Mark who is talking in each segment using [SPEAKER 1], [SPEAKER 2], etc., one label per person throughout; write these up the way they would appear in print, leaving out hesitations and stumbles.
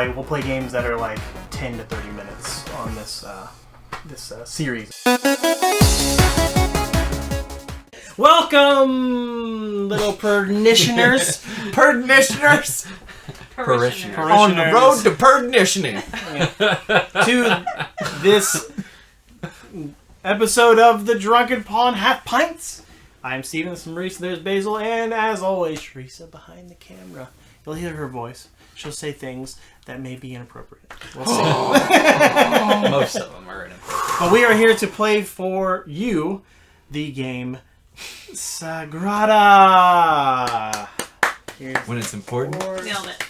[SPEAKER 1] we'll play games that are like 10 to 30 minutes on this series. Welcome, little parishioners.
[SPEAKER 2] Parishioners. On the road to perditioning.
[SPEAKER 1] To this episode of the Drunken Pawn Half Pints. I'm Steven, this is Maurice, there's Basile, and as always, Teresa behind the camera. You'll hear her voice. She'll say things that may be inappropriate. We'll see.
[SPEAKER 3] Most of them are inappropriate.
[SPEAKER 1] But we are here to play for you the game Sagrada.
[SPEAKER 2] When it's important.
[SPEAKER 4] Nailed it.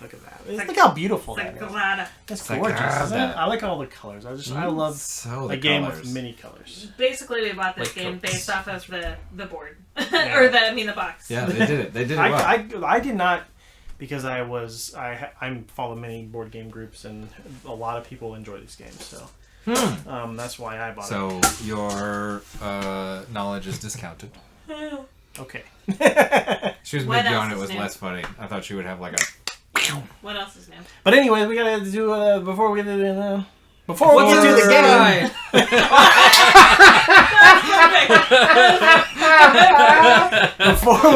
[SPEAKER 1] Look at that. Look how beautiful that is.
[SPEAKER 4] Sagrada.
[SPEAKER 1] It's gorgeous, isn't it? I like all the colors. I love a game with many colors.
[SPEAKER 4] Basically, we bought this game based off of the board. Or the box.
[SPEAKER 2] Yeah, they did it. They did it well.
[SPEAKER 1] I did not, because I follow many board game groups, and a lot of people enjoy these games, so that's why I bought it.
[SPEAKER 2] So your knowledge is discounted.
[SPEAKER 1] Okay.
[SPEAKER 2] She was maybe on it was less funny. I thought she would have like a...
[SPEAKER 4] What else is new?
[SPEAKER 1] But anyway, we gotta do before we get to the game. Before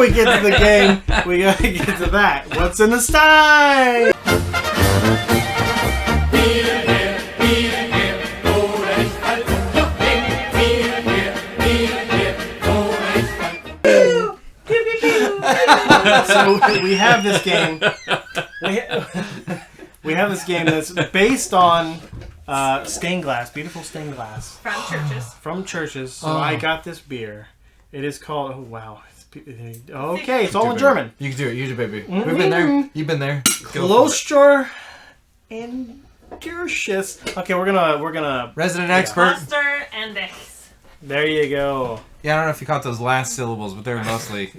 [SPEAKER 1] we get to the game, we gotta get to that. What's in the Stein? So we have this game. We have this game that's based on stained glass, beautiful stained glass from churches. So I got this beer. It is called. Oh wow! Okay, it's all in German.
[SPEAKER 2] You can do it. You do, baby. We've been there. You've been there.
[SPEAKER 1] Kloster and Kirches. Okay, we're gonna
[SPEAKER 2] resident expert.
[SPEAKER 4] Kloster and X.
[SPEAKER 1] There you go.
[SPEAKER 2] Yeah, I don't know if you caught those last syllables, but they're mostly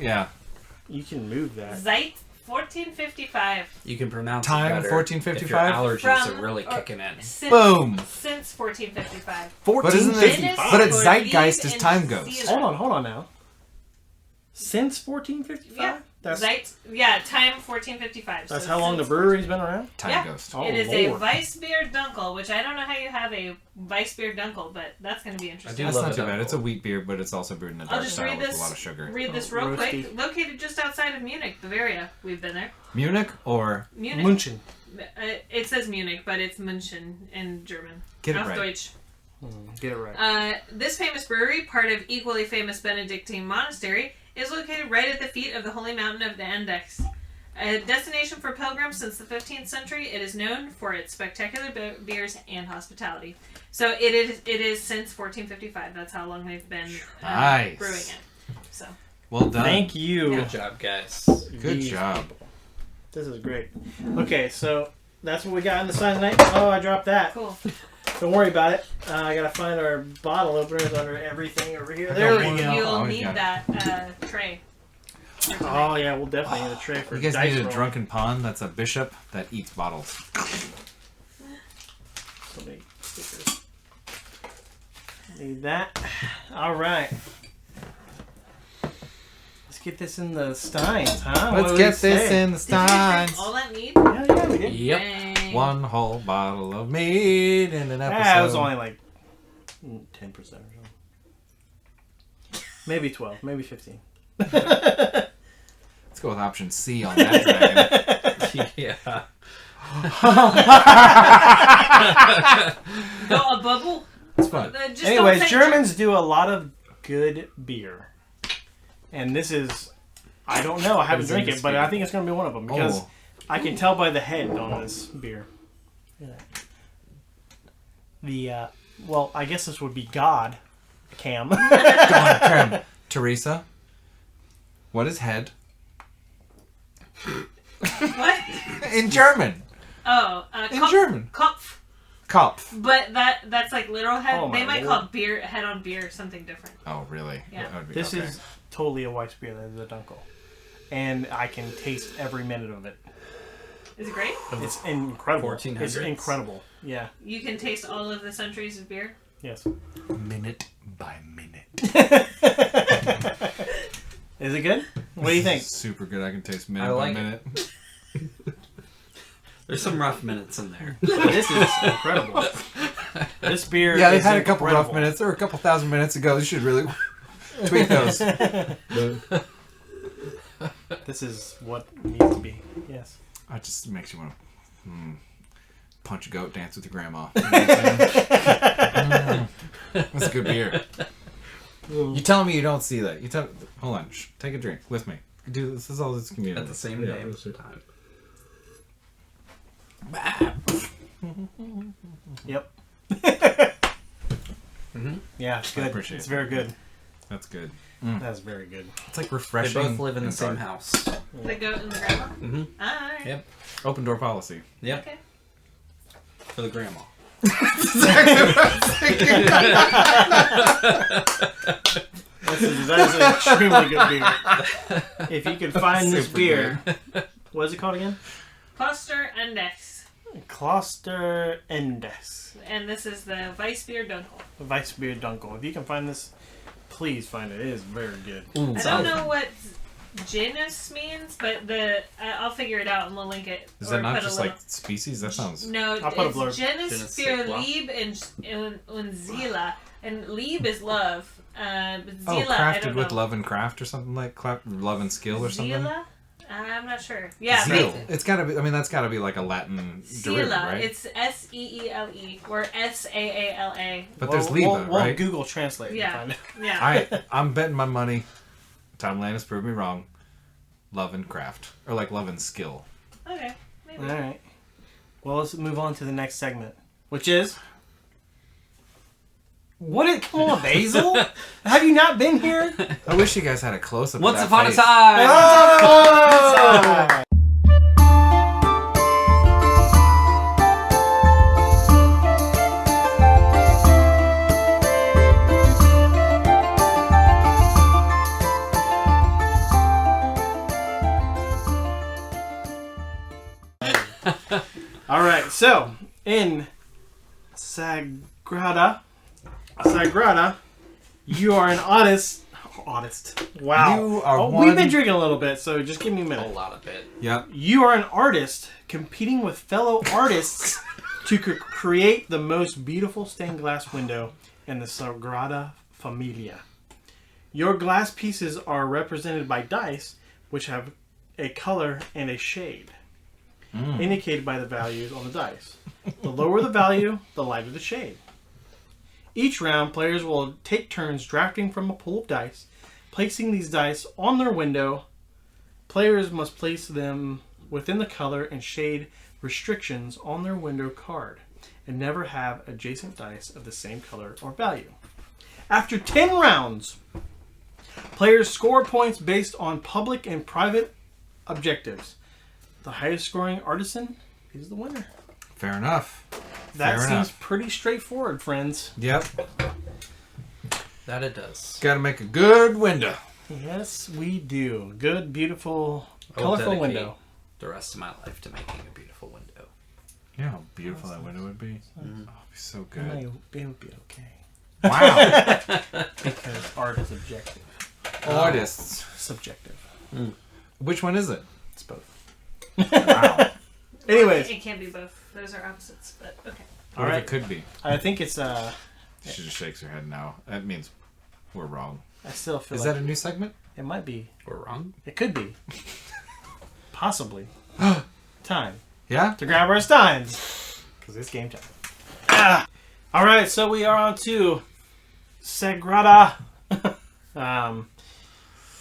[SPEAKER 1] You can move that.
[SPEAKER 4] Zeit 1455.
[SPEAKER 3] You can pronounce
[SPEAKER 2] time
[SPEAKER 3] it better
[SPEAKER 2] 1455.
[SPEAKER 3] if your allergies are really kicking in.
[SPEAKER 2] Boom.
[SPEAKER 4] Since 1455.
[SPEAKER 1] 1455.
[SPEAKER 2] But it's zeitgeist as time goes.
[SPEAKER 1] Hold on now. Since 1455?
[SPEAKER 4] Yeah. Time 1455.
[SPEAKER 1] That's how long the brewery's been around?
[SPEAKER 2] Time Ghost.
[SPEAKER 1] Oh,
[SPEAKER 4] it is
[SPEAKER 1] Lord.
[SPEAKER 4] a Weissbier Dunkel, which I don't know how you have a Weissbier Dunkel, but that's going to be interesting.
[SPEAKER 2] That's not too bad. It's a wheat beer, but it's also brewed in a dark style with a lot of sugar.
[SPEAKER 4] Read this real quick. Located just outside of Munich, Bavaria. We've been there.
[SPEAKER 2] Munich or?
[SPEAKER 4] Munich.
[SPEAKER 1] München.
[SPEAKER 4] It says Munich, but it's München in German.
[SPEAKER 2] Get it
[SPEAKER 4] Auf
[SPEAKER 2] right.
[SPEAKER 4] Deutsch.
[SPEAKER 1] Get it right.
[SPEAKER 4] This famous brewery, part of equally famous Benedictine monastery, is located right at the feet of the holy mountain of the Index. A destination for pilgrims since the 15th century, it is known for its spectacular beers and hospitality. So it is since 1455. That's how long they've been brewing it. So
[SPEAKER 2] well done.
[SPEAKER 1] Thank you.
[SPEAKER 3] Good job, guys.
[SPEAKER 2] Good job.
[SPEAKER 1] This is great. Okay, so that's what we got in the Stein tonight. Oh, I dropped that.
[SPEAKER 4] cool.
[SPEAKER 1] Don't worry about it. I gotta find our bottle openers under everything over here. There we go.
[SPEAKER 4] You'll need that tray.
[SPEAKER 1] Oh yeah, we'll definitely need a tray for
[SPEAKER 2] You guys
[SPEAKER 1] dice
[SPEAKER 2] need a
[SPEAKER 1] roll.
[SPEAKER 2] drunken pawn that's a bishop that eats bottles.
[SPEAKER 1] So many stickers. Need that. All right. Let's get this in the Steins, huh?
[SPEAKER 2] Let's get this in the
[SPEAKER 4] Did you drink
[SPEAKER 2] Steins.
[SPEAKER 4] all that mead?
[SPEAKER 1] Yeah, we did.
[SPEAKER 3] Yep.
[SPEAKER 4] Dang.
[SPEAKER 2] One whole bottle of mead in an episode.
[SPEAKER 1] Yeah, it was only like 10% or so. Maybe 12, maybe 15.
[SPEAKER 2] Let's go with option C on that dragon.
[SPEAKER 3] Yeah.
[SPEAKER 4] No, a bubble?
[SPEAKER 2] It's fun.
[SPEAKER 1] Anyways, Germans do a lot of good beer. And this is, I don't know, I haven't drank it, but I think it's going to be one of them. Because I can tell by the head on this beer. Well, I guess this would be God. Cam.
[SPEAKER 2] Go on, Cam. Teresa, what is head?
[SPEAKER 4] What?
[SPEAKER 2] In German.
[SPEAKER 4] Oh,
[SPEAKER 2] In German.
[SPEAKER 4] Kopf.
[SPEAKER 2] Kopf.
[SPEAKER 4] But that's like literal head.
[SPEAKER 1] Oh,
[SPEAKER 4] they might
[SPEAKER 1] Lord.
[SPEAKER 4] call beer head on beer something different.
[SPEAKER 2] Oh, really?
[SPEAKER 4] Yeah.
[SPEAKER 2] That would be,
[SPEAKER 1] This
[SPEAKER 2] okay.
[SPEAKER 1] is totally a Weiss beer. That is a Dunkel. And I can taste every minute of it.
[SPEAKER 4] Is it great?
[SPEAKER 1] It's incredible.
[SPEAKER 3] 1400s.
[SPEAKER 1] It's incredible. Yeah.
[SPEAKER 4] You can taste all of the centuries of beer.
[SPEAKER 1] Yes.
[SPEAKER 2] minute by minute.
[SPEAKER 1] Is it good? What do you think?
[SPEAKER 2] Super good. I can taste minute
[SPEAKER 3] I like
[SPEAKER 2] by minute.
[SPEAKER 3] There's some rough minutes in there.
[SPEAKER 1] This is incredible. This beer
[SPEAKER 2] Yeah,
[SPEAKER 1] is
[SPEAKER 2] they've had a couple
[SPEAKER 1] incredible.
[SPEAKER 2] rough minutes, or a couple thousand minutes ago. You should really tweet those.
[SPEAKER 1] This is what needs to be. Yes.
[SPEAKER 2] It just makes you want to punch a goat, dance with your grandma. That's a good beer. You telling me you don't see that? Hold on. Take a drink with me. Do this is all this community
[SPEAKER 3] At the same time.
[SPEAKER 1] Yep. Yeah, it's
[SPEAKER 2] I
[SPEAKER 1] good.
[SPEAKER 2] appreciate
[SPEAKER 1] It's
[SPEAKER 2] it.
[SPEAKER 1] very good.
[SPEAKER 2] That's good.
[SPEAKER 1] That's very good.
[SPEAKER 2] It's like
[SPEAKER 3] They
[SPEAKER 2] refreshing.
[SPEAKER 3] both live in the
[SPEAKER 2] and
[SPEAKER 3] same
[SPEAKER 2] dark.
[SPEAKER 3] house.
[SPEAKER 4] The goat and the grandma?
[SPEAKER 3] Mm-hmm.
[SPEAKER 4] Alright.
[SPEAKER 3] Yep.
[SPEAKER 2] Open door policy.
[SPEAKER 3] Yep.
[SPEAKER 4] Okay.
[SPEAKER 3] For the grandma.
[SPEAKER 1] That is an extremely good beer. If you can find this
[SPEAKER 2] Super
[SPEAKER 1] beer, what is it called again?
[SPEAKER 4] Kloster Index.
[SPEAKER 1] Kloster Index.
[SPEAKER 4] And this is the Weissbier Dunkel.
[SPEAKER 1] Weissbier Dunkel. If you can find this, please find it. It is very good.
[SPEAKER 4] I don't know what genus means, but I'll figure it out and we'll link it.
[SPEAKER 2] Is
[SPEAKER 4] Or
[SPEAKER 2] that not
[SPEAKER 4] put a
[SPEAKER 2] just
[SPEAKER 4] little-
[SPEAKER 2] like species? That sounds.
[SPEAKER 4] No,
[SPEAKER 1] I'll put a
[SPEAKER 4] it's
[SPEAKER 1] blurb.
[SPEAKER 4] genus
[SPEAKER 3] Genus
[SPEAKER 4] für
[SPEAKER 3] Sigma.
[SPEAKER 4] Lieb and Zila. And Lieb is love. Zila,
[SPEAKER 2] Oh,
[SPEAKER 4] I
[SPEAKER 2] crafted
[SPEAKER 4] don't
[SPEAKER 2] with
[SPEAKER 4] know.
[SPEAKER 2] love and craft or something like love and skill or something.
[SPEAKER 4] Zila? I'm not sure. Yeah,
[SPEAKER 2] Zeal.
[SPEAKER 4] maybe.
[SPEAKER 2] It's gotta be. I mean, that's gotta be like a Latin derivative,
[SPEAKER 4] Zila.
[SPEAKER 2] right?
[SPEAKER 4] It's Seele or Saala.
[SPEAKER 2] But there's Leva,
[SPEAKER 1] we'll
[SPEAKER 2] right?
[SPEAKER 1] Google Translate and
[SPEAKER 4] Yeah.
[SPEAKER 1] find it.
[SPEAKER 4] Yeah.
[SPEAKER 2] I'm betting my money. Tom Lannis proved me wrong. Love and craft, or like love and skill.
[SPEAKER 4] Okay. Maybe.
[SPEAKER 1] All right. Well, let's move on to the next segment, which is. Come on, Basil? Have you not been here?
[SPEAKER 2] I wish you guys had a close up.
[SPEAKER 3] Once
[SPEAKER 2] of
[SPEAKER 3] upon a
[SPEAKER 2] face.
[SPEAKER 3] time!
[SPEAKER 1] Oh! All right, so in Sagrada, you are an artist. Wow.
[SPEAKER 2] You are
[SPEAKER 1] We've been
[SPEAKER 2] one-
[SPEAKER 1] drinking a little bit, so just give me a
[SPEAKER 3] A
[SPEAKER 1] minute.
[SPEAKER 3] lot of it.
[SPEAKER 2] Yep.
[SPEAKER 1] You are an artist competing with fellow artists to create the most beautiful stained glass window in the Sagrada Familia. Your glass pieces are represented by dice, which have a color and a shade, indicated by the values on the dice. The lower the value, the lighter the shade. Each round, players will take turns drafting from a pool of dice, placing these dice on their window. Players must place them within the color and shade restrictions on their window card, and never have adjacent dice of the same color or value. After 10 rounds, players score points based on public and private objectives. The highest scoring artisan is the winner.
[SPEAKER 2] Fair enough.
[SPEAKER 1] That
[SPEAKER 2] Fair
[SPEAKER 1] seems
[SPEAKER 2] enough.
[SPEAKER 1] pretty straightforward, friends.
[SPEAKER 2] Yep.
[SPEAKER 3] That it does.
[SPEAKER 2] Got to make a good window.
[SPEAKER 1] Yes, we do. Good, beautiful,
[SPEAKER 3] I will
[SPEAKER 1] colorful
[SPEAKER 3] dedicate
[SPEAKER 1] window.
[SPEAKER 3] the rest of my life to making a beautiful window.
[SPEAKER 2] You know how beautiful that window would be? Oh, it'd be so
[SPEAKER 1] It
[SPEAKER 2] good.
[SPEAKER 1] would be okay.
[SPEAKER 2] Wow.
[SPEAKER 1] Because art is objective.
[SPEAKER 2] Artists.
[SPEAKER 1] Subjective.
[SPEAKER 2] Which one is it?
[SPEAKER 1] It's both.
[SPEAKER 2] Wow.
[SPEAKER 1] Anyways,
[SPEAKER 4] It can't be both. Those are opposites, but okay.
[SPEAKER 2] What
[SPEAKER 1] All
[SPEAKER 2] if
[SPEAKER 1] right.
[SPEAKER 2] it could be?
[SPEAKER 1] I think it's
[SPEAKER 2] She just shakes her head now. That means we're wrong.
[SPEAKER 1] I still feel
[SPEAKER 2] Is
[SPEAKER 1] like
[SPEAKER 2] that a new segment?
[SPEAKER 1] it might be.
[SPEAKER 3] We're wrong?
[SPEAKER 1] It could be. Possibly. Time
[SPEAKER 2] Yeah?
[SPEAKER 1] to grab our Steins. Because it's game time. All right, so we are on to Sagrada.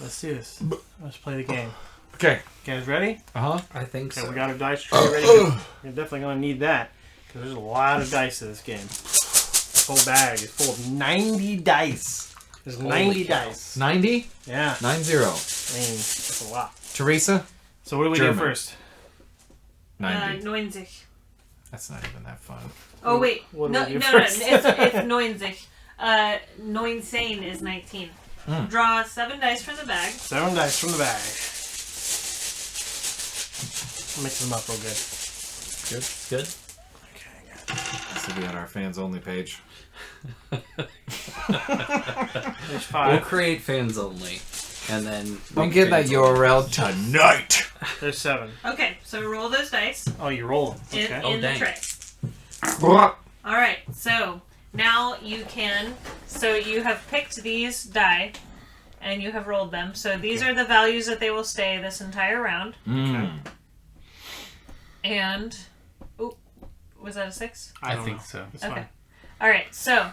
[SPEAKER 1] Let's do this. Let's play the game.
[SPEAKER 2] Okay.
[SPEAKER 1] You guys ready?
[SPEAKER 2] Uh-huh.
[SPEAKER 3] I think
[SPEAKER 1] Okay,
[SPEAKER 3] so.
[SPEAKER 1] we got our dice tray ready. You're definitely going to need that. Because there's a lot of dice in this game. This whole bag is full of 90 dice. There's 90
[SPEAKER 3] cow.
[SPEAKER 1] dice.
[SPEAKER 2] 90?
[SPEAKER 1] Yeah.
[SPEAKER 2] 90.
[SPEAKER 1] I mean, that's a lot.
[SPEAKER 2] Teresa?
[SPEAKER 1] So what do we
[SPEAKER 2] German.
[SPEAKER 1] do first?
[SPEAKER 2] 90.
[SPEAKER 4] 90.
[SPEAKER 2] That's not even that fun.
[SPEAKER 4] Oh, wait.
[SPEAKER 1] What do
[SPEAKER 4] No,
[SPEAKER 1] we do
[SPEAKER 4] no,
[SPEAKER 1] first?
[SPEAKER 4] it's 90. 19 is 19.
[SPEAKER 2] Mm.
[SPEAKER 4] Draw 7 dice from the bag.
[SPEAKER 1] 7 dice from the bag. Mix them up real good.
[SPEAKER 3] Good. Good.
[SPEAKER 1] Okay, I got it.
[SPEAKER 2] This will be on our fans only page.
[SPEAKER 1] There's
[SPEAKER 3] We'll
[SPEAKER 1] 5.
[SPEAKER 3] create fans only. And then
[SPEAKER 2] I'm getting that URL tonight.
[SPEAKER 1] There's 7.
[SPEAKER 4] Okay, so roll those dice
[SPEAKER 1] Oh, you roll them.
[SPEAKER 4] in,
[SPEAKER 1] Okay.
[SPEAKER 4] in the
[SPEAKER 3] dang.
[SPEAKER 4] tray. Alright, so now you can. So you have picked these die and you have rolled them. So these are the values that they will stay this entire round. And. Ooh, was that a 6?
[SPEAKER 3] I
[SPEAKER 1] don't
[SPEAKER 3] think
[SPEAKER 1] know.
[SPEAKER 3] so.
[SPEAKER 1] It's
[SPEAKER 4] Okay.
[SPEAKER 1] fine.
[SPEAKER 4] Alright, so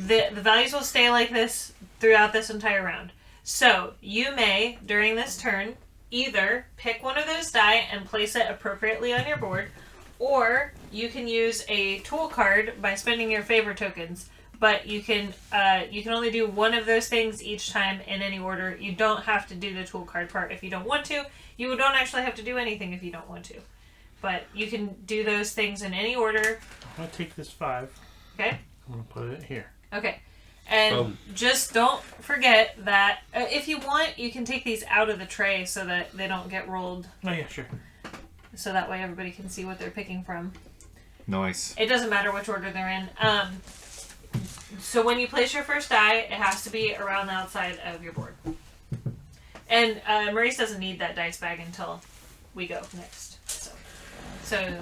[SPEAKER 4] the values will stay like this throughout this entire round. So you may, during this turn, either pick one of those die and place it appropriately on your board, or you can use a tool card by spending your favor tokens. But you can only do one of those things each time in any order. You don't have to do the tool card part if you don't want to. You don't actually have to do anything if you don't want to. But you can do those things in any order.
[SPEAKER 1] I'm going to take this 5.
[SPEAKER 4] Okay?
[SPEAKER 1] I'm going to put it here.
[SPEAKER 4] Okay. And
[SPEAKER 3] Boom.
[SPEAKER 4] just don't forget that if you want, you can take these out of the tray so that they don't get rolled.
[SPEAKER 1] Oh, yeah, sure.
[SPEAKER 4] So that way everybody can see what they're picking from.
[SPEAKER 2] Nice.
[SPEAKER 4] It doesn't matter which order they're in. So when you place your first die, it has to be around the outside of your board. And Maurice doesn't need that dice bag until we go next. So you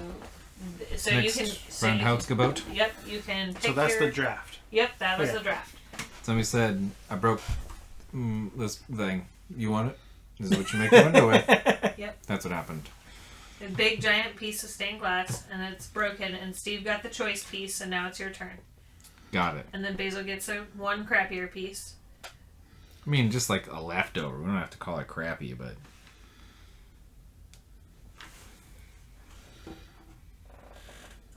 [SPEAKER 2] Next
[SPEAKER 4] can.
[SPEAKER 2] roundhouse
[SPEAKER 4] Yep, you can pick
[SPEAKER 1] So that's
[SPEAKER 4] your,
[SPEAKER 1] the draft.
[SPEAKER 4] Yep, that was
[SPEAKER 1] Okay.
[SPEAKER 4] the draft.
[SPEAKER 2] Somebody said, I broke this thing. You want it? This is what you make the window with.
[SPEAKER 4] Yep.
[SPEAKER 2] That's what happened.
[SPEAKER 4] A big giant piece of stained glass, and it's broken, and Steve got the choice piece, and now it's your turn.
[SPEAKER 2] Got it.
[SPEAKER 4] And then Basile gets one crappier piece.
[SPEAKER 2] I mean, just like a leftover. We don't have to call it crappy, but...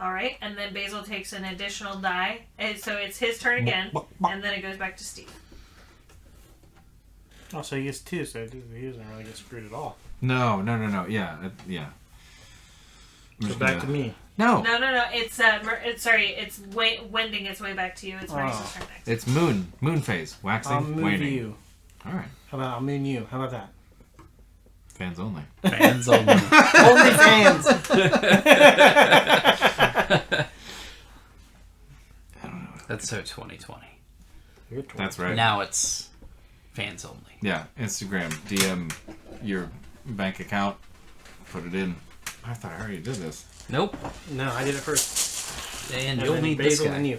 [SPEAKER 4] Alright, and then Basile takes an additional die, and so it's his turn again, and then it goes back to Steve.
[SPEAKER 1] Oh, so he gets 2, so he doesn't really get screwed at all.
[SPEAKER 2] No. Yeah, yeah. I'm
[SPEAKER 1] So
[SPEAKER 2] just
[SPEAKER 1] back
[SPEAKER 2] gonna-
[SPEAKER 1] to me.
[SPEAKER 2] No!
[SPEAKER 4] No, it's wending its way back to you. It's Maurice's turn next.
[SPEAKER 2] It's moon phase. Waxing,
[SPEAKER 1] I'll move
[SPEAKER 2] waning.
[SPEAKER 1] you.
[SPEAKER 2] Alright.
[SPEAKER 1] How about I'll moon you? How about that?
[SPEAKER 2] Fans only.
[SPEAKER 3] Fans only.
[SPEAKER 1] Only fans!
[SPEAKER 2] I don't know.
[SPEAKER 3] That's so 2020.
[SPEAKER 2] That's right.
[SPEAKER 3] Now it's fans only.
[SPEAKER 2] Yeah, Instagram, DM your bank account, put it in. I thought I already did this.
[SPEAKER 3] Nope.
[SPEAKER 1] No, I did it first.
[SPEAKER 3] And
[SPEAKER 1] And
[SPEAKER 3] you'll
[SPEAKER 1] then
[SPEAKER 3] need this
[SPEAKER 1] Basil
[SPEAKER 3] guy.
[SPEAKER 1] and you.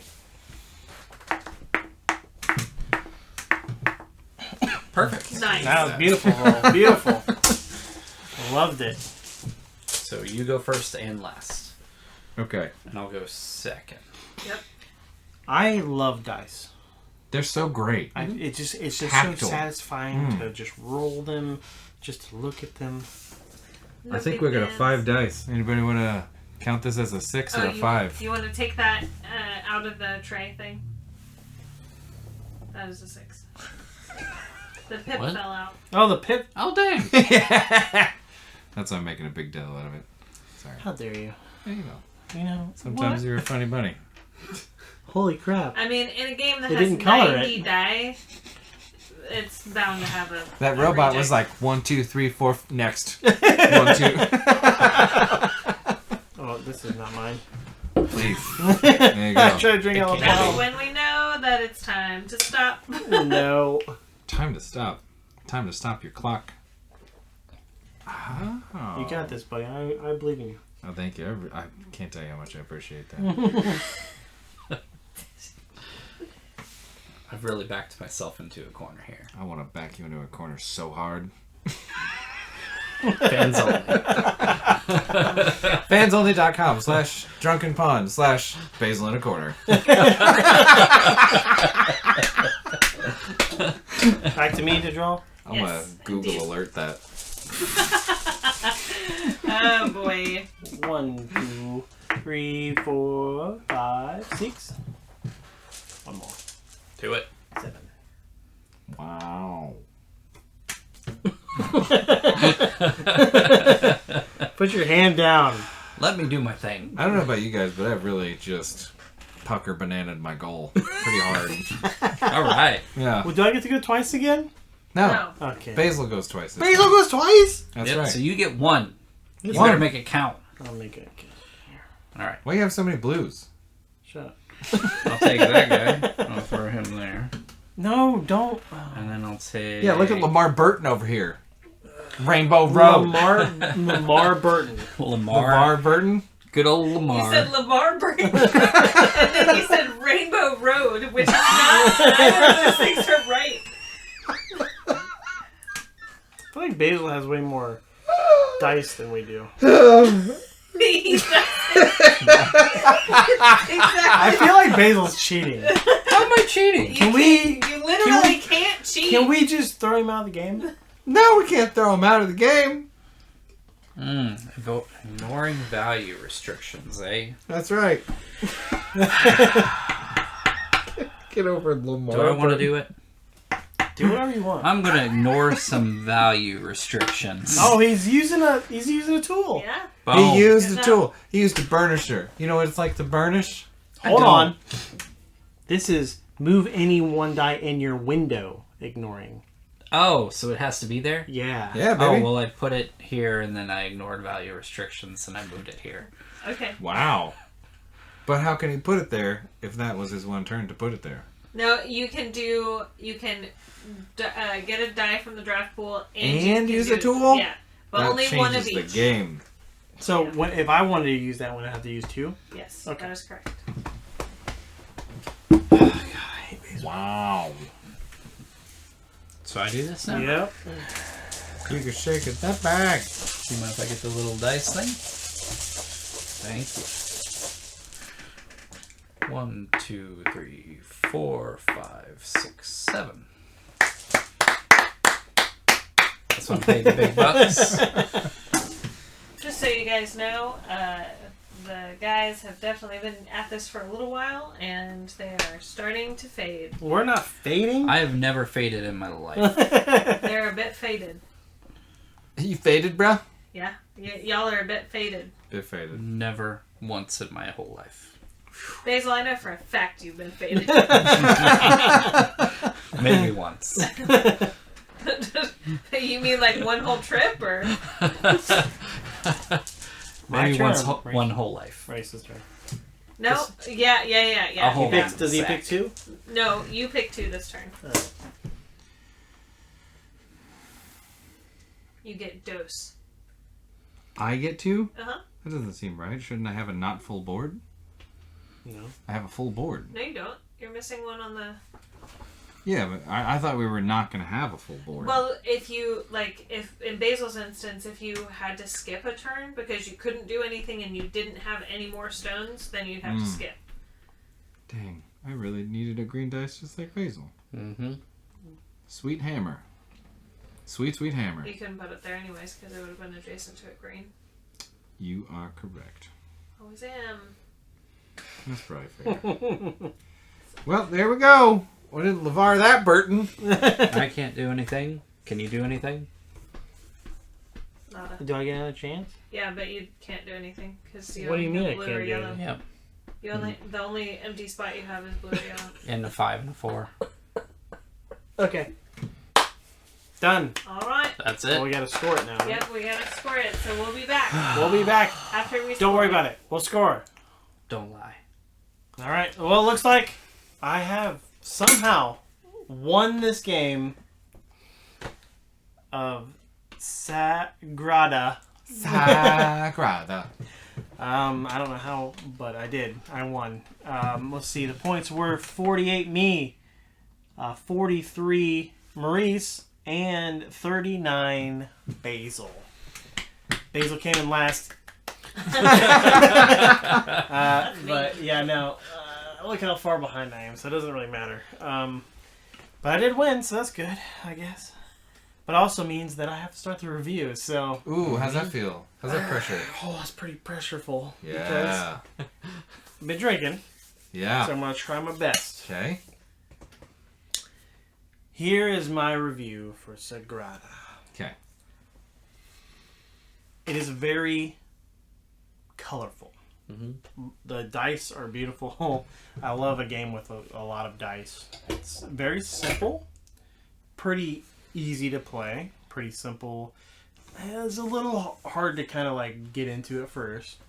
[SPEAKER 3] Perfect.
[SPEAKER 4] Nice.
[SPEAKER 1] That was beautiful roll. Beautiful. Loved it.
[SPEAKER 3] So you go first and last.
[SPEAKER 2] Okay.
[SPEAKER 3] And I'll go second.
[SPEAKER 4] Yep.
[SPEAKER 1] I love dice.
[SPEAKER 2] They're so great.
[SPEAKER 1] It's just so
[SPEAKER 2] Tactile.
[SPEAKER 1] satisfying to just roll them, just to look at them.
[SPEAKER 2] I think we got a 5 dice. Anybody want to count this as a 6 or a 5?
[SPEAKER 4] You want to take that out of the tray thing? That is a 6. The pip
[SPEAKER 3] What?
[SPEAKER 4] fell out.
[SPEAKER 1] Oh, the pip!
[SPEAKER 3] Oh, dang.
[SPEAKER 2] That's why I'm making a big deal out of it. Sorry.
[SPEAKER 1] How dare you?
[SPEAKER 2] There you go.
[SPEAKER 1] You know,
[SPEAKER 2] Sometimes
[SPEAKER 1] what?
[SPEAKER 2] you're a funny bunny.
[SPEAKER 1] Holy crap.
[SPEAKER 4] I mean, in a game that
[SPEAKER 1] They
[SPEAKER 4] has
[SPEAKER 1] didn't color
[SPEAKER 4] 90
[SPEAKER 1] it.
[SPEAKER 4] die, it's bound to have a.
[SPEAKER 2] That
[SPEAKER 4] a
[SPEAKER 2] robot
[SPEAKER 4] reject.
[SPEAKER 2] was like 1, 2, 3, 4, next. 1, 2.
[SPEAKER 1] Oh, this is not mine.
[SPEAKER 2] Please. There you
[SPEAKER 1] I
[SPEAKER 2] go.
[SPEAKER 1] tried to drink all the
[SPEAKER 4] That's
[SPEAKER 1] bottle.
[SPEAKER 4] when we know that it's time to stop.
[SPEAKER 1] No.
[SPEAKER 2] Time to stop. Time to stop your clock. Oh.
[SPEAKER 1] You got this, buddy. I believe in you.
[SPEAKER 2] Oh, thank you. I can't tell you how much I appreciate that.
[SPEAKER 3] I've really backed myself into a corner here.
[SPEAKER 2] I want to back you into a corner so hard.
[SPEAKER 3] Fans only.
[SPEAKER 2] Fansonly.com/drunkenpond/Basile in a corner.
[SPEAKER 1] Back to me to draw.
[SPEAKER 2] I'm
[SPEAKER 4] Yes,
[SPEAKER 2] going to Google
[SPEAKER 4] indeed.
[SPEAKER 2] alert that.
[SPEAKER 4] Oh boy.
[SPEAKER 1] 1, 2, 3, 4, 5, 6. One more.
[SPEAKER 3] Do it.
[SPEAKER 1] 7.
[SPEAKER 2] Wow.
[SPEAKER 1] Put your hand down.
[SPEAKER 3] Let me do my thing.
[SPEAKER 2] I don't know about you guys, but I've really just pucker bananaed my goal pretty hard.
[SPEAKER 3] All right.
[SPEAKER 2] Yeah.
[SPEAKER 1] Well, do I get to go twice again?
[SPEAKER 2] No.
[SPEAKER 4] No.
[SPEAKER 1] Okay.
[SPEAKER 2] Basil goes twice. this
[SPEAKER 1] Basil
[SPEAKER 2] time.
[SPEAKER 1] goes twice?
[SPEAKER 2] That's
[SPEAKER 3] Yep,
[SPEAKER 2] right.
[SPEAKER 3] So you get one. You
[SPEAKER 2] One.
[SPEAKER 3] better make it count.
[SPEAKER 1] I'll make it. Okay.
[SPEAKER 3] All right.
[SPEAKER 2] Why do you have so many blues?
[SPEAKER 1] Shut up.
[SPEAKER 3] I'll take that guy. I'll throw him there.
[SPEAKER 1] No, don't.
[SPEAKER 3] And then I'll take...
[SPEAKER 2] Yeah, look at Lamar Burton over here. Rainbow Road.
[SPEAKER 1] Lamar Burton.
[SPEAKER 2] Lamar Burton.
[SPEAKER 3] Good old Lamar.
[SPEAKER 4] You said Lamar Burton. And then you said Rainbow Road, which is not... Neither of those things are right.
[SPEAKER 1] I feel like Basile has way more dice than we do.
[SPEAKER 4] He doesn't.
[SPEAKER 1] I feel like Basile's cheating.
[SPEAKER 3] How am I cheating?
[SPEAKER 1] Can we?
[SPEAKER 4] You literally can't cheat.
[SPEAKER 1] Can we just throw him out of the game?
[SPEAKER 2] No, we can't throw him out of the game.
[SPEAKER 3] Ignoring value restrictions, eh?
[SPEAKER 2] That's right. Get over Lamar.
[SPEAKER 3] Do I want to do it?
[SPEAKER 1] Do whatever you want.
[SPEAKER 3] I'm gonna ignore some value restrictions.
[SPEAKER 1] Oh, he's using a tool.
[SPEAKER 4] Yeah.
[SPEAKER 3] Boom.
[SPEAKER 2] He used
[SPEAKER 4] Good
[SPEAKER 2] the tool. He used a burnisher. You know what it's like to burnish?
[SPEAKER 1] Hold on. This is move any one die in your window. Ignoring.
[SPEAKER 3] Oh, so it has to be there?
[SPEAKER 1] Yeah.
[SPEAKER 2] Yeah,
[SPEAKER 3] Oh,
[SPEAKER 2] baby.
[SPEAKER 3] well, I put it here, and then I ignored value restrictions, and I moved it here.
[SPEAKER 4] Okay.
[SPEAKER 2] Wow. But how can he put it there if that was his one turn to put it there?
[SPEAKER 4] No, you can get a die from the draft pool and you
[SPEAKER 2] And
[SPEAKER 4] can
[SPEAKER 2] use
[SPEAKER 4] do-
[SPEAKER 2] a tool?
[SPEAKER 4] Yeah, but
[SPEAKER 2] That
[SPEAKER 4] only one of
[SPEAKER 2] changes
[SPEAKER 4] each.
[SPEAKER 2] the game.
[SPEAKER 1] So if I wanted to use that one, I have to use two.
[SPEAKER 4] Yes,
[SPEAKER 1] Okay.
[SPEAKER 4] that is correct.
[SPEAKER 2] Wow.
[SPEAKER 3] So I do this now?
[SPEAKER 1] Yep.
[SPEAKER 2] You can shake it. That bag.
[SPEAKER 3] Do you mind if I get the little dice thing? Thank you. 1, 2, 3, 4, 5, 6, 7. That's when I paid the big bucks.
[SPEAKER 4] Just so you guys know, the guys have definitely been at this for a little while, and they are starting to fade.
[SPEAKER 1] We're not fading.
[SPEAKER 3] I have never faded in my life.
[SPEAKER 4] They're a bit faded.
[SPEAKER 2] You faded, bro?
[SPEAKER 4] Yeah, y'all are a bit faded.
[SPEAKER 2] It faded.
[SPEAKER 3] Never once in my whole life.
[SPEAKER 4] Basile, I know for a fact you've been faded.
[SPEAKER 3] Maybe once.
[SPEAKER 4] You mean like one whole trip, or?
[SPEAKER 3] Maybe
[SPEAKER 1] turn.
[SPEAKER 3] once one whole life.
[SPEAKER 1] Race's turn.
[SPEAKER 4] No, yeah.
[SPEAKER 3] A whole
[SPEAKER 4] yeah.
[SPEAKER 3] one.
[SPEAKER 1] Does he pick two?
[SPEAKER 4] No, you pick two this turn.
[SPEAKER 1] Alright.
[SPEAKER 4] You get dose.
[SPEAKER 2] I get two?
[SPEAKER 4] Uh-huh.
[SPEAKER 2] That doesn't seem right. Shouldn't I have a not full board?
[SPEAKER 1] No.
[SPEAKER 2] I have a full board.
[SPEAKER 4] No, you don't. You're missing one on the...
[SPEAKER 2] Yeah, but I thought we were not going to have a full board.
[SPEAKER 4] Well, if you, if in Basile's instance, if you had to skip a turn because you couldn't do anything and you didn't have any more stones, then you'd have to skip.
[SPEAKER 2] Dang, I really needed a green dice just like Basile.
[SPEAKER 3] Mm-hmm.
[SPEAKER 2] Sweet hammer. Sweet, sweet hammer.
[SPEAKER 4] You couldn't put it there anyways because it would have been adjacent to a green.
[SPEAKER 2] You are correct.
[SPEAKER 4] Always am.
[SPEAKER 2] That's probably fair. Well, there we go. What did LeVar that, Burton?
[SPEAKER 3] I can't do anything. Can you do anything?
[SPEAKER 4] Nada.
[SPEAKER 1] Do I get another chance?
[SPEAKER 4] Yeah, but you can't do anything because you
[SPEAKER 1] What do you
[SPEAKER 4] only
[SPEAKER 1] mean
[SPEAKER 4] have
[SPEAKER 1] I
[SPEAKER 4] blue
[SPEAKER 1] can't
[SPEAKER 4] or
[SPEAKER 1] do
[SPEAKER 4] yellow.
[SPEAKER 1] anything?
[SPEAKER 3] Yeah.
[SPEAKER 4] You only the only empty spot you have is blue or yellow.
[SPEAKER 3] And a 5 and a 4.
[SPEAKER 1] Okay. Done.
[SPEAKER 4] All right.
[SPEAKER 3] That's
[SPEAKER 1] Well,
[SPEAKER 3] it.
[SPEAKER 1] we gotta score it now. Right?
[SPEAKER 4] Yep, we gotta score it, so we'll be back
[SPEAKER 1] We'll be back.
[SPEAKER 4] after we.
[SPEAKER 1] Don't worry about it. We'll score.
[SPEAKER 3] Don't lie.
[SPEAKER 1] All right. Well, it looks like I have somehow won this game of Sagrada.
[SPEAKER 2] Sagrada.
[SPEAKER 1] I don't know how, but I did. I won. Let's see. The points were 48 me, 43 Maurice, and 39 Basile. Basile came in last. But yeah, no. Look how far behind I am, so it doesn't really matter. But I did win, so that's good, I guess. But it also means that I have to start the review, so...
[SPEAKER 2] Ooh, how's that feel? How's that pressure?
[SPEAKER 1] Oh, that's pretty pressureful.
[SPEAKER 2] Yeah.
[SPEAKER 1] Because I've been drinking,
[SPEAKER 2] Yeah.
[SPEAKER 1] so I'm going to try my best.
[SPEAKER 2] Okay.
[SPEAKER 1] Here is my review for Sagrada.
[SPEAKER 2] Okay.
[SPEAKER 1] It is very colorful.
[SPEAKER 3] Mm-hmm.
[SPEAKER 1] The dice are beautiful. I love a game with a lot of dice. It's very simple, pretty easy to play, pretty simple. It's a little hard to kind of like get into at first,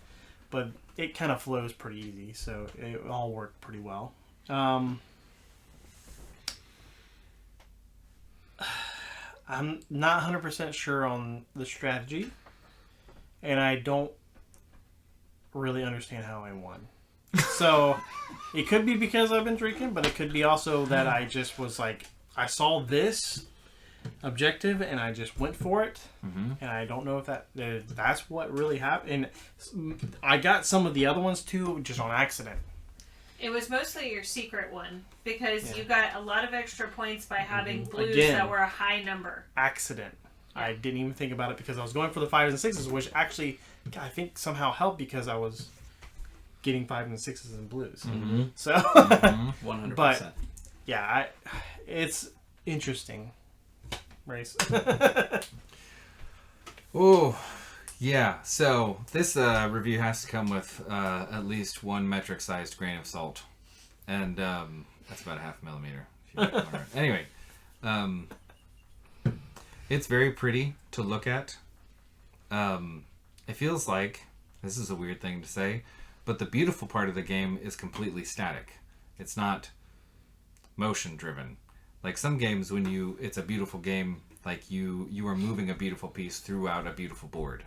[SPEAKER 1] but it kind of flows pretty easy, so it all worked pretty well. I'm not 100% sure on the strategy, and I don't really understand how I won. So it could be because I've been drinking, but it could be also that I just was like, I saw this objective and I just went for it, and I don't know if that's what really happened. And I got some of the other ones too just on accident.
[SPEAKER 4] It was mostly your secret one because you got a lot of extra points by having blues
[SPEAKER 1] Again,
[SPEAKER 4] that were a high number.
[SPEAKER 1] Accident. I didn't even think about it because I was going for the 5s and 6s, which actually I think somehow helped because I was getting 5s and 6s and blues. So,
[SPEAKER 3] 100%.
[SPEAKER 1] But yeah, it's interesting. Maurice.
[SPEAKER 2] Oh, yeah. So this review has to come with at least 1 metric-sized grain of salt, and that's about a 0.5 millimeter. Anyway, it's very pretty to look at. It feels like, this is a weird thing to say, but the beautiful part of the game is completely static. It's not motion-driven. Like some games, when it's a beautiful game, like you are moving a beautiful piece throughout a beautiful board.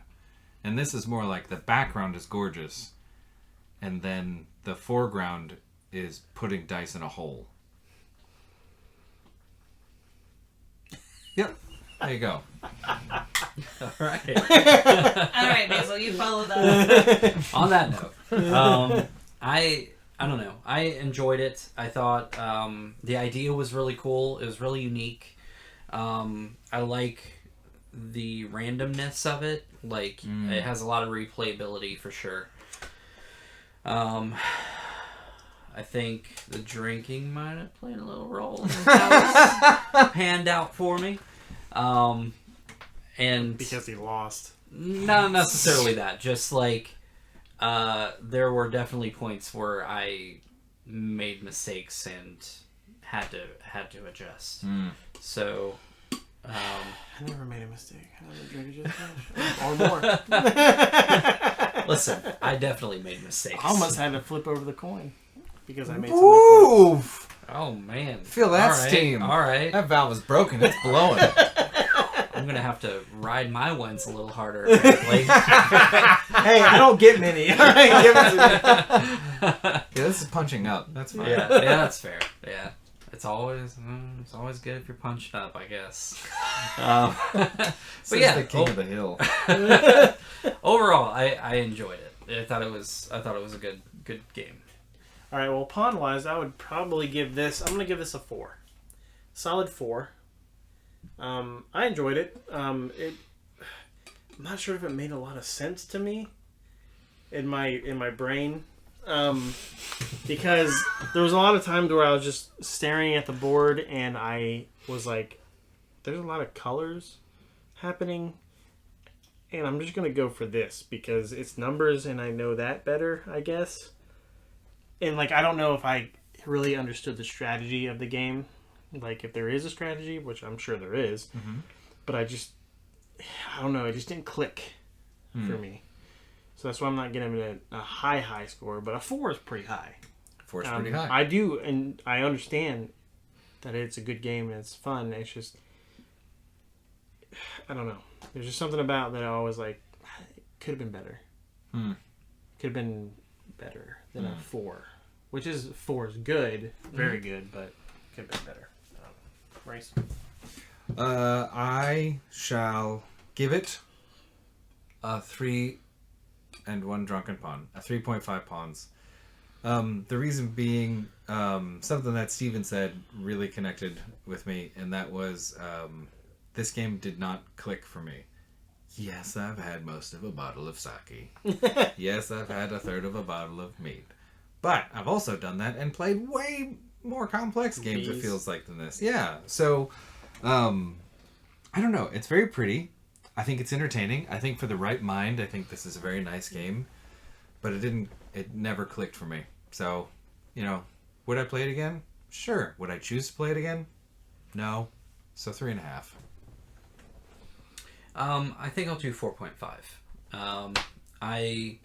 [SPEAKER 2] And this is more like the background is gorgeous, and then the foreground is putting dice in a hole. Yep, there you go.
[SPEAKER 3] All right.
[SPEAKER 4] All right, Basile, you follow that.
[SPEAKER 3] On that note, I don't know. I enjoyed it. I thought the idea was really cool. It was really unique. I like the randomness of it. Like, it has a lot of replayability for sure. I think the drinking might have played a little role in how it panned out for me. And
[SPEAKER 1] Because he lost.
[SPEAKER 3] not necessarily that. Just like there were definitely points where I made mistakes and had to adjust. So
[SPEAKER 1] I never made a mistake. I never drank just much. Or more.
[SPEAKER 3] listen, I definitely made mistakes.
[SPEAKER 1] I almost had to flip over the coin because I made some
[SPEAKER 2] Ooh!
[SPEAKER 3] Oh man,
[SPEAKER 2] Feel that
[SPEAKER 3] All right,
[SPEAKER 2] steam.
[SPEAKER 3] All right,
[SPEAKER 2] That valve is broken. It's blowing.
[SPEAKER 3] I'm gonna have to ride my ones a little harder. Apparently.
[SPEAKER 1] Hey, I don't get many. All right, give it to me.
[SPEAKER 2] Yeah, this is punching up. That's fine.
[SPEAKER 3] yeah, that's fair. Yeah, it's always good if you're punched up, I guess. But
[SPEAKER 2] Says
[SPEAKER 3] yeah,
[SPEAKER 2] the king of the hill.
[SPEAKER 3] overall, I enjoyed it. I thought it was a good game.
[SPEAKER 1] All right, well, pawn wise, I would probably give this. I'm gonna give this a 4, solid 4. I enjoyed it. I'm not sure if it made a lot of sense to me in my brain, because there was a lot of times where I was just staring at the board and I was like, "There's a lot of colors happening," and I'm just gonna go for this because it's numbers and I know that better, I guess. And like, I don't know if I really understood the strategy of the game. Like, if there is a strategy, which I'm sure there is, but I don't know, it just didn't click for me. So that's why I'm not giving it a high score, but a 4 is pretty high.
[SPEAKER 2] 4 is pretty high.
[SPEAKER 1] I do, and I understand that it's a good game and it's fun. It's just, I don't know. There's just something about that I always like, it could have been better. Could have been better than a 4. Which is, 4 is good, very good, but could have been better. Maurice?
[SPEAKER 2] I shall give it a 3 and 1 drunken pawn. A 3.5 pawns. The reason being, something that Steven said really connected with me, and that was, this game did not click for me. Yes, I've had most of a bottle of sake. Yes, I've had a third of a bottle of mead. But I've also done that and played way more complex games, it feels like, than this. Yeah, so, I don't know. It's very pretty. I think it's entertaining. I think for the right mind, I think this is a very nice game. But it never clicked for me. So, would I play it again? Sure. Would I choose to play it again? No. So 3.5.
[SPEAKER 3] I think I'll do 4.5. I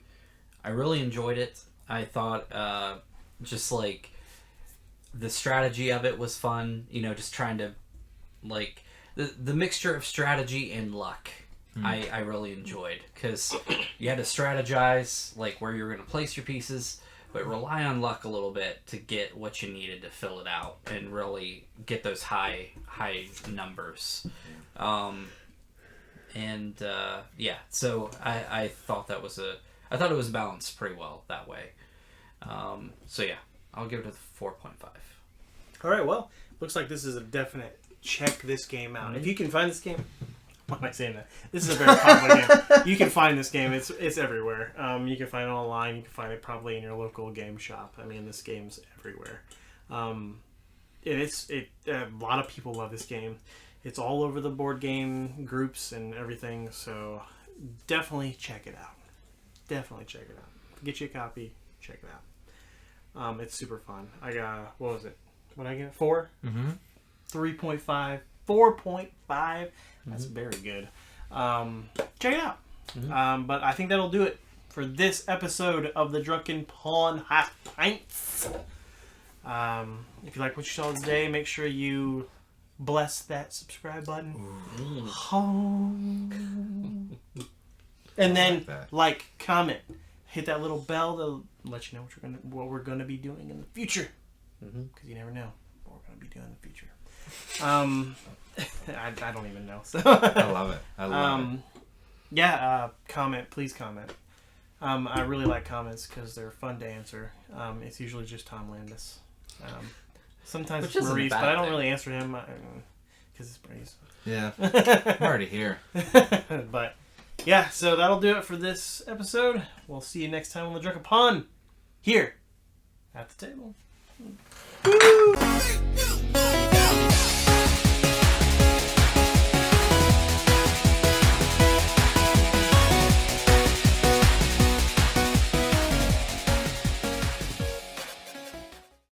[SPEAKER 3] really enjoyed it. I thought just like the strategy of it was fun. Just trying to like the mixture of strategy and luck. I really enjoyed, because you had to strategize like where you were going to place your pieces, but rely on luck a little bit to get what you needed to fill it out and really get those high numbers. So I thought that was I thought it was balanced pretty well that way. So yeah, I'll give it a 4.5.
[SPEAKER 1] All right, well, looks like this is a definite check this game out. If you can find this game, why am I saying that? This is a very popular game. You can find this game. It's everywhere. You can find it online. You can find it probably in your local game shop. I mean, this game's everywhere. A lot of people love this game. It's all over the board game groups and everything. So definitely check it out. Definitely check it out. Get you a copy. Check it out. It's super fun. I got, what was it? What did I get? 4?
[SPEAKER 2] Mm-hmm.
[SPEAKER 1] 3.5. 4.5. That's very good. Check it out. But I think that'll do it for this episode of the Drunken Pawn Half Pints. If you like what you saw today, make sure you bless that subscribe button. And then comment, hit that little bell to let you know what we're gonna be doing in the future. Because you never know what we're gonna be doing in the future. I don't even know. So
[SPEAKER 2] I love it. I love it.
[SPEAKER 1] Yeah, comment. Please comment. I really like comments because they're fun to answer. It's usually just Tom Landis. Sometimes
[SPEAKER 3] Which
[SPEAKER 1] it's
[SPEAKER 3] isn't a
[SPEAKER 1] Maurice,
[SPEAKER 3] bad
[SPEAKER 1] but I don't
[SPEAKER 3] thing.
[SPEAKER 1] really answer him because it's Maurice.
[SPEAKER 2] Yeah. I'm already here.
[SPEAKER 1] But yeah, so that'll do it for this episode. We'll see you next time on the Drunken Pawn here at the table.